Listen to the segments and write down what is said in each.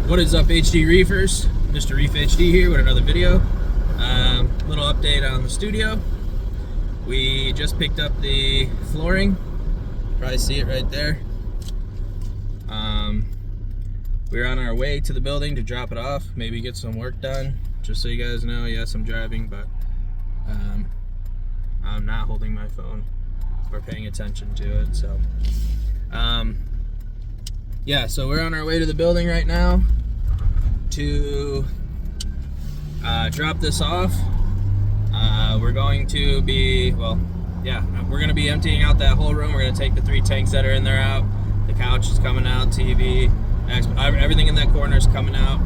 What is up, HD Reefers? Mr. Reef HD here with another video. Little update on the studio. We just picked up the flooring. Probably see it right there. We're on our way to the building to drop it off, maybe get some work done. Just so you guys know, yes, I'm driving, but I'm not holding my phone or paying attention to it. So, yeah, so we're on our way to the building right now to drop this off. We're going to be, we're going to be emptying out that whole room. We're going to take the 3 tanks that are in there out. The couch is coming out, TV, everything in that corner is coming out.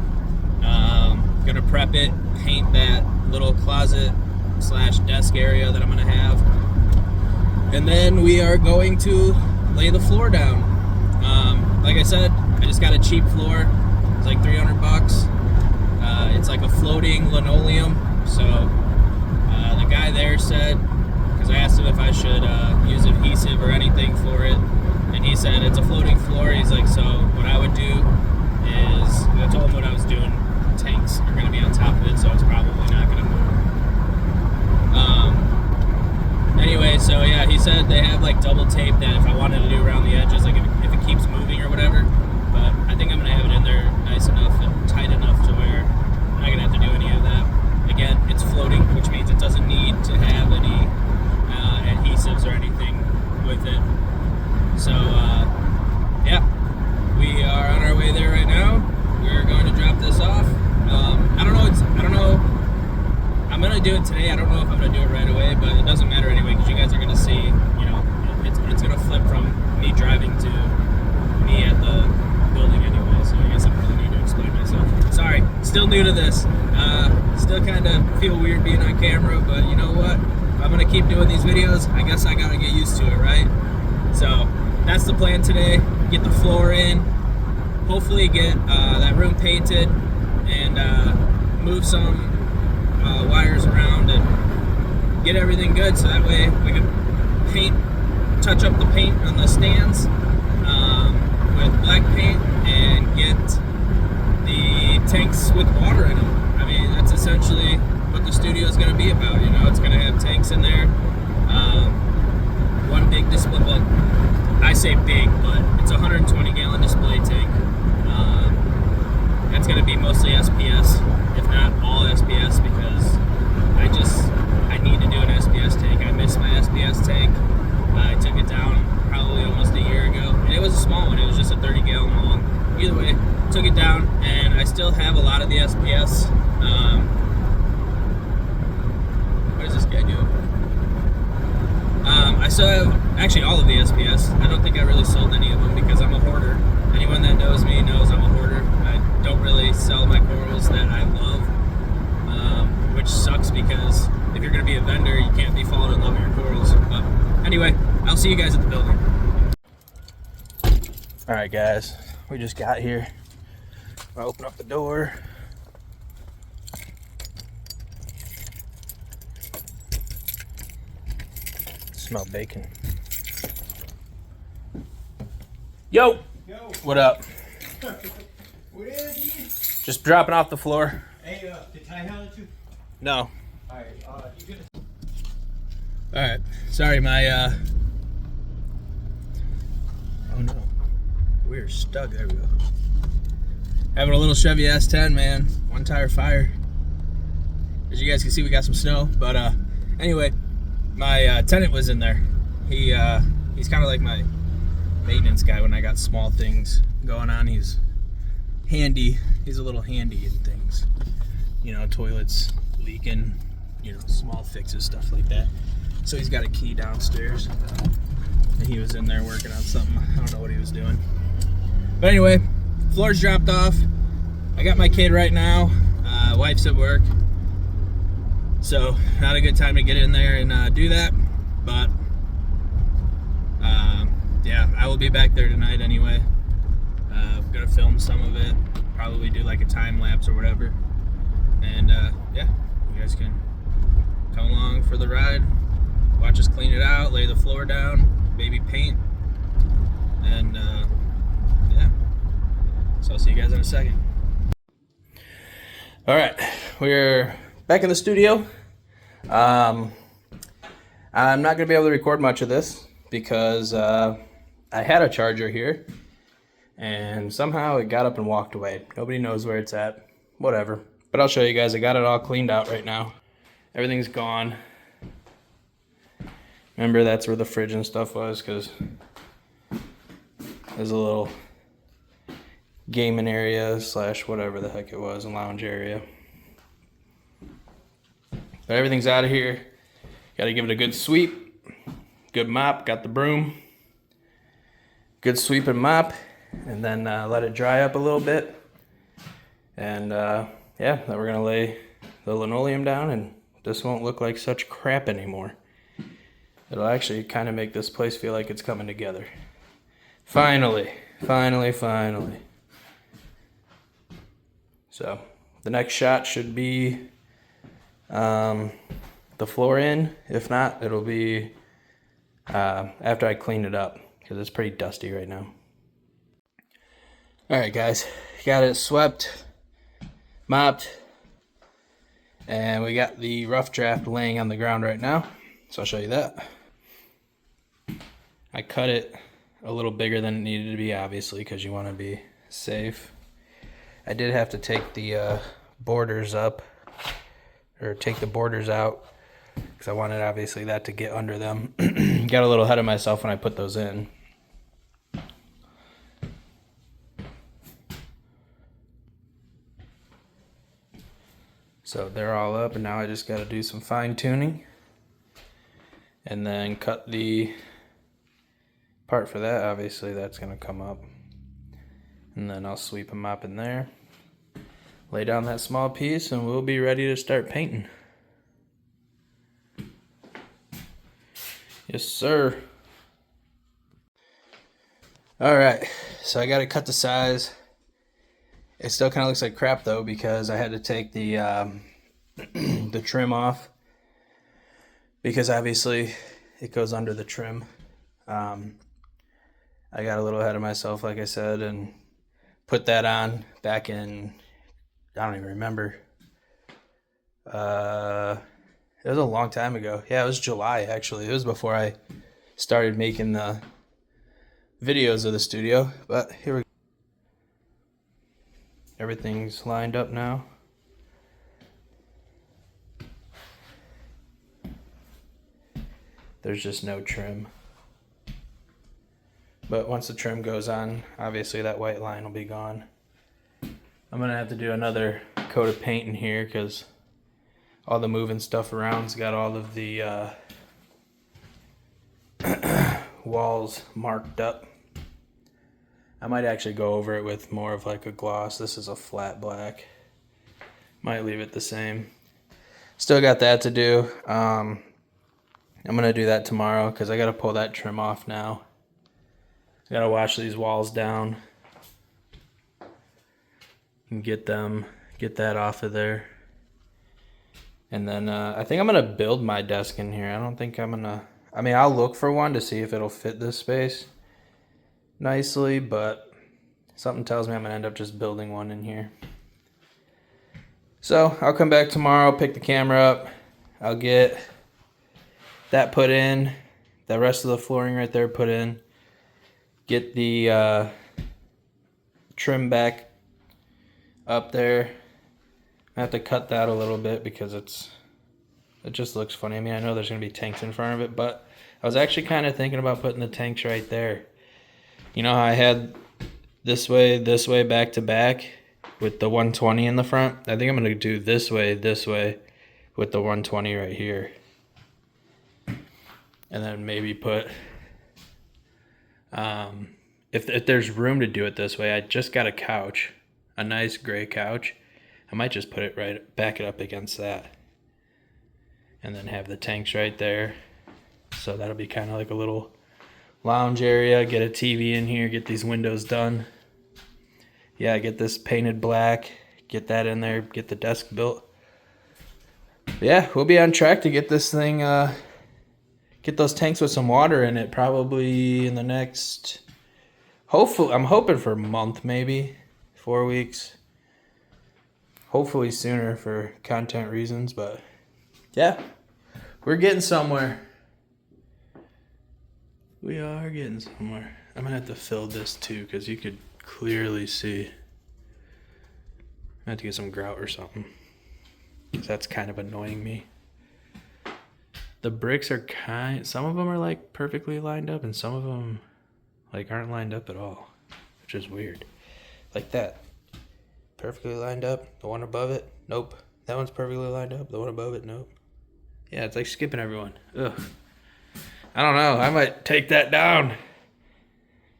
Gonna prep it, paint that little closet / desk area that I'm gonna have, and then we are going to lay the floor down. Like I said, I just got a cheap floor. It's like 300 bucks. It's like a floating linoleum. So the guy there said, because I asked him if I should use adhesive or anything for it, and he said it's a floating floor. He's like, so what I would do is, I told him what I was doing. Tanks are going to be on top of it, so it's probably not going to move. Anyway, so yeah, he said they have like double tape that if I wanted to do around the edges, like if it keeps moving or whatever. But I think I'm going to have it in there nice enough and tight enough to where I'm not going to have to do any of that. Again, it's floating, which means it doesn't need to have any adhesives or anything with it. So yeah, we are on our way there right now. We're going to drop this off. I don't know. I'm gonna do it today. I don't know if I'm gonna do it right away, but it doesn't matter anyway because you guys are gonna see. You know, it's gonna flip from me driving to me at the building anyway. So I guess I probably need to explain myself. Sorry, still new to this. Still kind of feel weird being on camera, but you know what? If I'm gonna keep doing these videos, I guess I gotta get used to it, right? So that's the plan today. Get the floor in. Hopefully get that room painted and move some wires around and get everything good, so that way we can touch up the paint on the stands with black paint and get the tanks with water in them. I mean, that's essentially what the studio is going to be about. You know, it's going to have tanks in there. One big display, well, I say big, but it's a 120 gallon display tank. That's going to be mostly SPS, if not all SPS, because I need to do an SPS tank. I missed my SPS tank. I took it down probably almost a year ago, and it was a small one. It was just a 30 gallon long. Either way, took it down, and I still have a lot of the SPS. What is this guy doing? I still have actually all of the SPS. I don't think I really sold any of them because I'm a hoarder. Anyone that knows me knows I'm a hoarder. I don't really sell my corals that I love, which sucks because if you're going to be a vendor, you can't be falling in love with your corals. But anyway, I'll see you guys at the building. Alright guys, we just got here. I'll open up the door. Smell bacon. Yo! Yo. What up? What is it? Just dropping off the floor. Hey, can I handle it too? No. Alright, you gonna... Alright, sorry, my, oh no. We're stuck, there we go. Having a little Chevy S10, man. One tire fire. As you guys can see, we got some snow, but, anyway, my, tenant was in there. He's kind of like my maintenance guy when I got small things going on. He's handy. He's a little handy in things. You know, toilets leaking, you know, small fixes, stuff like that. So he's got a key downstairs. And he was in there working on something. I don't know what he was doing. But anyway, floor's dropped off. I got my kid right now. Wife's at work. So not a good time to get in there and do that. But yeah, I will be back there tonight anyway. I'm gonna film some of it, probably do like a time lapse or whatever, and yeah, you guys can come along for the ride, watch us clean it out, lay the floor down, maybe paint, and yeah, so I'll see you guys in a second. All right, we're back in the studio. I'm not going to be able to record much of this because I had a charger here and somehow it got up and walked away. Nobody knows where it's at. Whatever. But I'll show you guys. I got it all cleaned out right now. Everything's gone. Remember, that's where the fridge and stuff was because there's a little gaming area / whatever the heck it was, a lounge area. But everything's out of here. Got to give it a good sweep, good mop. Got the broom, good sweep and mop, and then let it dry up a little bit. And yeah, then we're gonna lay the linoleum down, and this won't look like such crap anymore. It'll actually kind of make this place feel like it's coming together. Finally. So the next shot should be the floor in. If not, it'll be after I clean it up because it's pretty dusty right now. All right, guys, got it swept, mopped, and we got the rough draft laying on the ground right now. So I'll show you that. I cut it a little bigger than it needed to be, obviously, because you want to be safe. I did have to take the borders up, or take the borders out, because I wanted, obviously, that to get under them. Got a little ahead of myself when I put those in. So they're all up, and now I just got to do some fine tuning. And then cut the part for that. Obviously, that's going to come up. And then I'll sweep and mop in there. Lay down that small piece, and we'll be ready to start painting. Yes, sir. All right, so I got to cut the size. It still kind of looks like crap though because I had to take the the trim off because obviously it goes under the trim. I got a little ahead of myself, like I said, and put that on back in, I don't even remember. It was a long time ago. Yeah, it was July, actually. It was before I started making the videos of the studio. But here we go. Everything's lined up now. There's just no trim. But once the trim goes on, obviously that white line will be gone. I'm gonna have to do another coat of paint in here because all the moving stuff around's got all of the walls marked up. I might actually go over it with more of like a gloss. This is a flat black. Might leave it the same. Still got that to do. I'm gonna do that tomorrow because I gotta pull that trim off now. I gotta wash these walls down and get that off of there. And then I think I'm gonna build my desk in here. I don't think I'm gonna, I mean, I'll look for one to see if it'll fit this space nicely, but something tells me I'm gonna end up just building one in here. So I'll come back tomorrow, pick the camera up, I'll get that put in, the rest of the flooring right there put in, get the trim back up there. I have to cut that a little bit because it just looks funny. I mean, I know there's gonna be tanks in front of it, but I was actually kind of thinking about putting the tanks right there. You know how I had this way, back to back with the 120 in the front? I think I'm gonna do this way with the 120 right here. And then maybe put, if there's room to do it this way, I just got a couch, a nice gray couch. I might just put it right, back it up against that. And then have the tanks right there. So that'll be kind of like a little lounge area. Get a TV in here, get these windows done. Yeah, get this painted black, get that in there, get the desk built. But yeah, we'll be on track to get this thing, get those tanks with some water in it probably in the next, hopefully, I'm hoping for a month maybe, 4 weeks. Hopefully sooner for content reasons, but yeah, we're getting somewhere. We are getting somewhere. I'm gonna have to fill this too because you could clearly see. I have to get some grout or something because that's kind of annoying me. The bricks are some of them are like perfectly lined up and some of them like aren't lined up at all, which is weird. Like that. Perfectly lined up. The one above it, nope. That one's perfectly lined up. The one above it, nope. Yeah, it's like skipping everyone. Ugh. I don't know. I might take that down.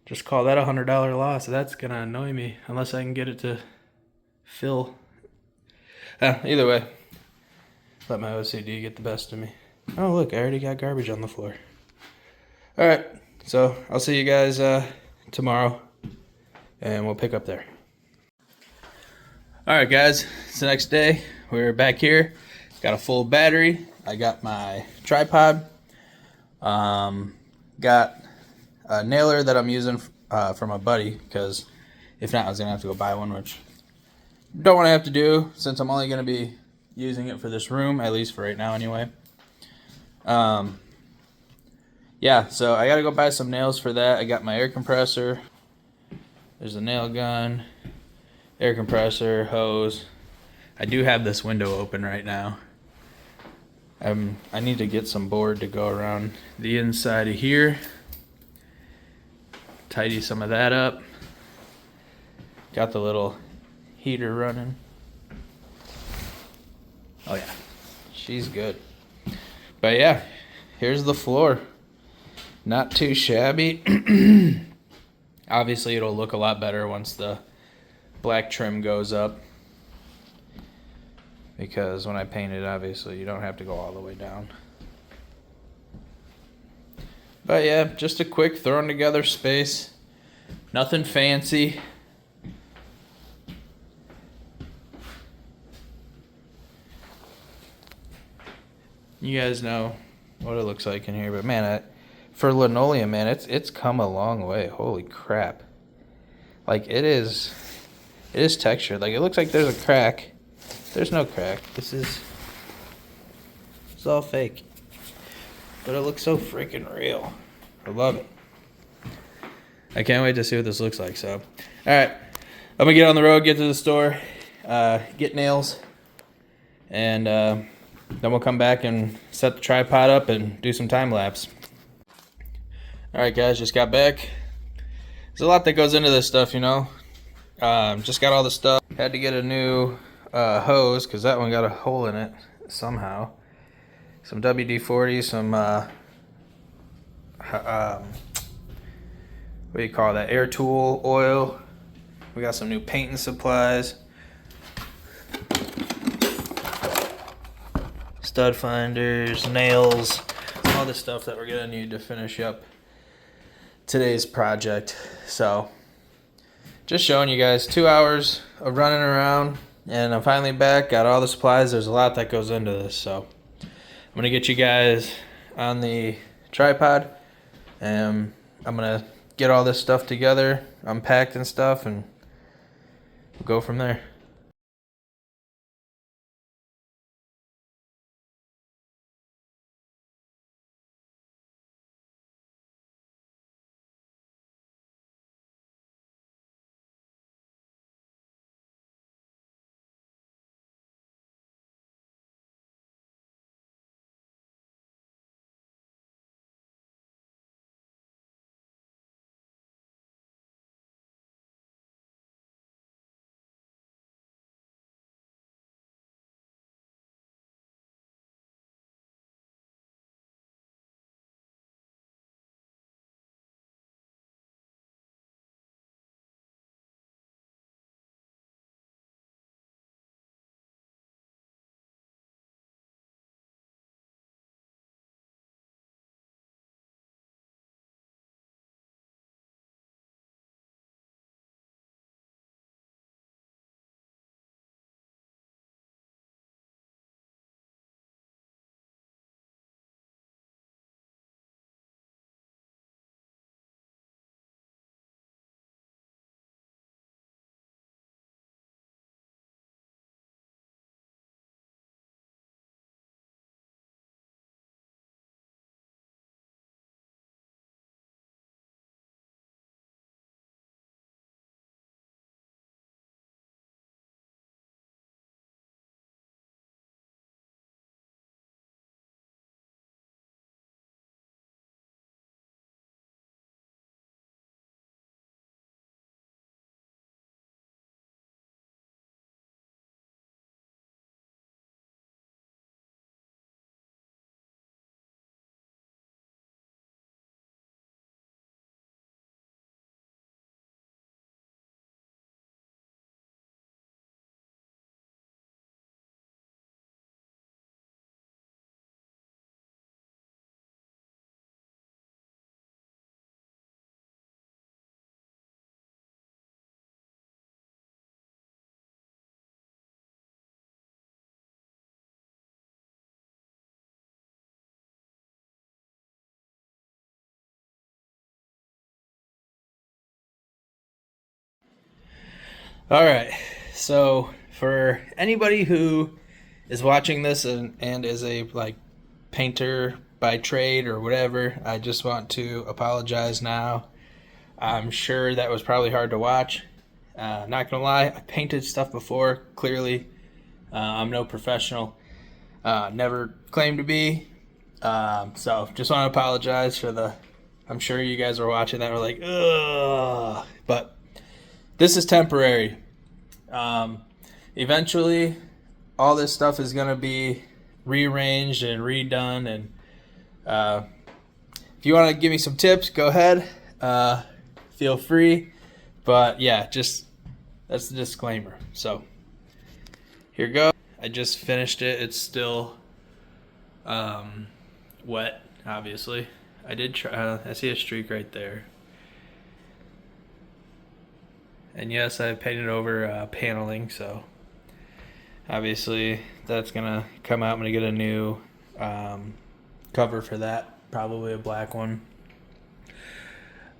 Just call that $100 loss. That's gonna annoy me unless I can get it to fill. Either way, let my OCD get the best of me. Oh look, I already got garbage on the floor. All right, so I'll see you guys tomorrow, and we'll pick up there. All right, guys, it's the next day. We're back here. Got a full battery. I got my tripod. Got a nailer that I'm using from a buddy because if not, I was gonna have to go buy one, which don't want to have to do since I'm only gonna be using it for this room, at least for right now, anyway. Yeah, so I gotta go buy some nails for that. I got my air compressor. There's a nail gun, air compressor, hose. I do have this window open right now. I need to get some board to go around the inside of here. Tidy some of that up. Got the little heater running. Oh yeah, she's good. But yeah, here's the floor. Not too shabby. Obviously it'll look a lot better once the black trim goes up. Because when I paint it, obviously you don't have to go all the way down. But yeah, just a quick thrown together space. Nothing fancy. You guys know what it looks like in here, but man, for linoleum, man, it's come a long way. Holy crap! Like it is textured. Like it looks like there's a crack. There's no crack. It's all fake, but it looks so freaking real. I love it. I can't wait to see what this looks like. So, all right, I'm gonna get on the road, get to the store, get nails, and then we'll come back and set the tripod up and do some time lapse. All right, guys, just got back. There's a lot that goes into this stuff, you know. Just got all the stuff. Had to get a new hose because that one got a hole in it somehow. Some WD-40, some what do you call that? Air tool oil. We got some new painting supplies. Stud finders, nails, all the stuff that we're gonna need to finish up today's project. So just showing you guys 2 hours of running around and I'm finally back, got all the supplies. There's a lot that goes into this, so I'm gonna get you guys on the tripod and I'm gonna get all this stuff together, unpacked and stuff, and go from there. All right. So for anybody who is watching this and is a like painter by trade or whatever, I just want to apologize now. I'm sure that was probably hard to watch. Not gonna lie, I painted stuff before. Clearly, I'm no professional. Never claimed to be. So just want to apologize for the. I'm sure you guys are watching that. We're like, ugh. But this is temporary. Eventually, all this stuff is gonna be rearranged and redone. And if you want to give me some tips, go ahead. Feel free. But yeah, just that's the disclaimer. So here goes. I just finished it. It's still wet, obviously. I did try. I see a streak right there. And yes, I painted over paneling, so obviously that's gonna come out. I'm gonna get a new cover for that, probably a black one.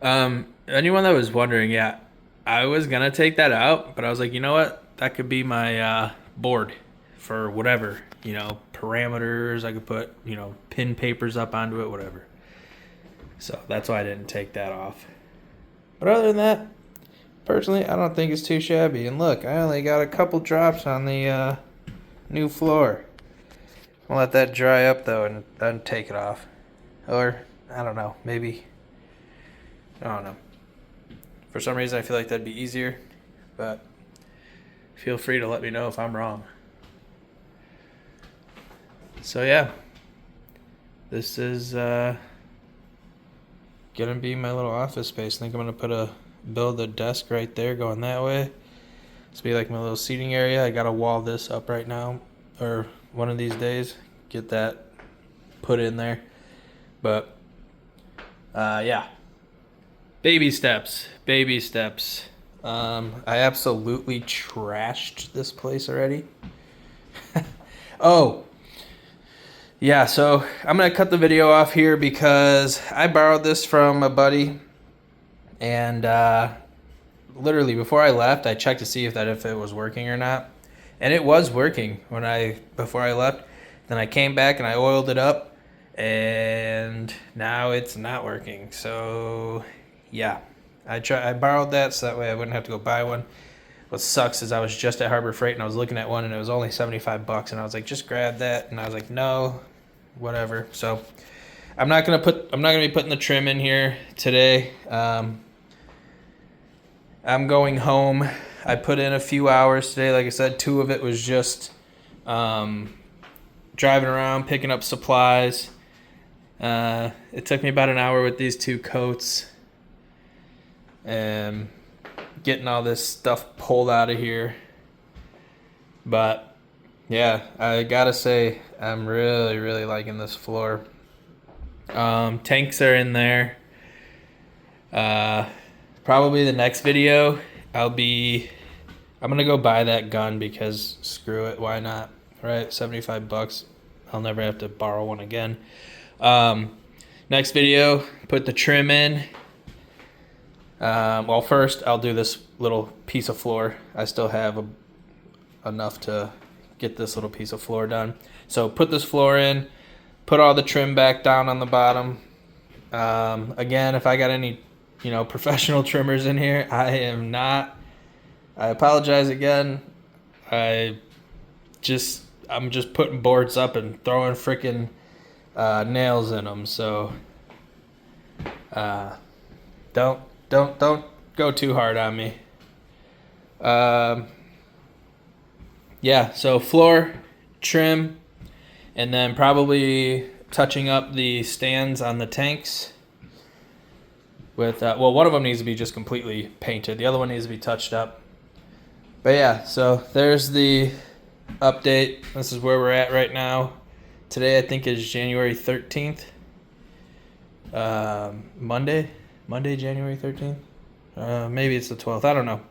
Anyone that was wondering, yeah, I was gonna take that out, but I was like, you know what? That could be my board for whatever, parameters. I could put, pin papers up onto it, whatever. So that's why I didn't take that off. But other than that, personally, I don't think it's too shabby. And look, I only got a couple drops on the new floor. I'll let that dry up though and then take it off. Or, I don't know, maybe, I don't know. For some reason I feel like that'd be easier, but feel free to let me know if I'm wrong. So yeah, this is gonna be my little office space. I think I'm gonna build a desk right there going that way. This will be like my little seating area. I gotta wall this up right now, or one of these days, get that put in there. But yeah, baby steps. I absolutely trashed this place already. Oh yeah, so I'm gonna cut the video off here because I borrowed this from a buddy, and literally before I left, I checked to see if it was working or not, and it was working before I left. Then I came back and I oiled it up, and now it's not working. So yeah, I borrowed that so that way I wouldn't have to go buy one. What sucks is I was just at Harbor Freight and I was looking at one and it was only $75, and I was like, just grab that, and I was like, no, whatever. So I'm not gonna be putting the trim in here today. I'm going home. I put in a few hours today. Like I said, 2 of it was just driving around picking up supplies. It took me about an hour with these 2 coats and getting all this stuff pulled out of here. But yeah, I gotta say I'm really, really liking this floor. Tanks are in there. Probably the next video I'm gonna go buy that gun because screw it, why not, right? $75, I'll never have to borrow one again. Next video, put the trim in. Well, first I'll do this little piece of floor. I still have enough to get this little piece of floor done. So put this floor in, put all the trim back down on the bottom. Again, if I got any, professional trimmers in here, I am not. I apologize again. I'm just putting boards up and throwing freaking nails in them. So don't go too hard on me. Yeah, so floor, trim, and then probably touching up the stands on the tanks with, one of them needs to be just completely painted. The other one needs to be touched up. But yeah, so there's the update. This is where we're at right now. Today I think is January 13th. Monday, January 13th. Maybe it's the 12th. I don't know.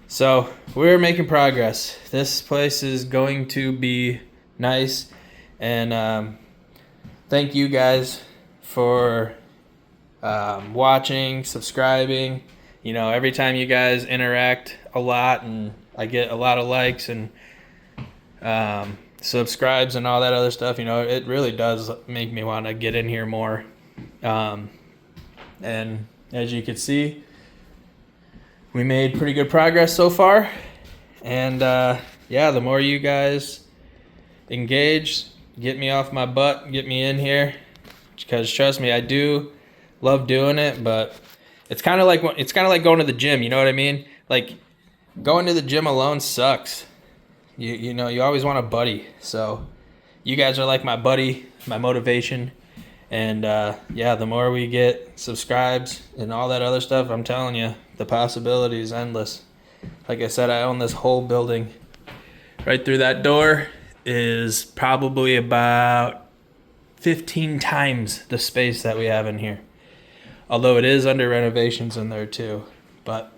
So we're making progress. This place is going to be nice, and thank you guys for watching, subscribing. you know, every time you guys interact a lot and I get a lot of likes and subscribes and all that other stuff, you know, it really does make me want to get in here more. And as you can see, we made pretty good progress so far. And yeah, the more you guys engage, get me off my butt, get me in here, because trust me, I do love doing it. But it's kind of like going to the gym. You know what I mean? Like going to the gym alone sucks. You know, you always want a buddy. So you guys are like my buddy, my motivation. And yeah, the more we get subscribes and all that other stuff, I'm telling you, the possibility is endless. Like I said, I own this whole building. Right through that door is probably about 15 times the space that we have in here. Although it is under renovations in there too. But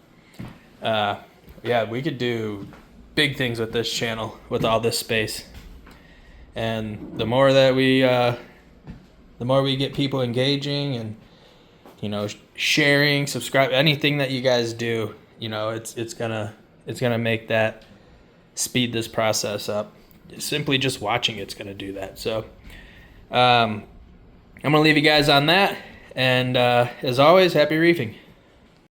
yeah, we could do big things with this channel with all this space. And the more that we get people engaging and, you know, sharing, subscribe, anything that you guys do, you know, it's gonna make that, speed this process up. Simply just watching it's gonna do that. So I'm gonna leave you guys on that, and as always, happy reefing.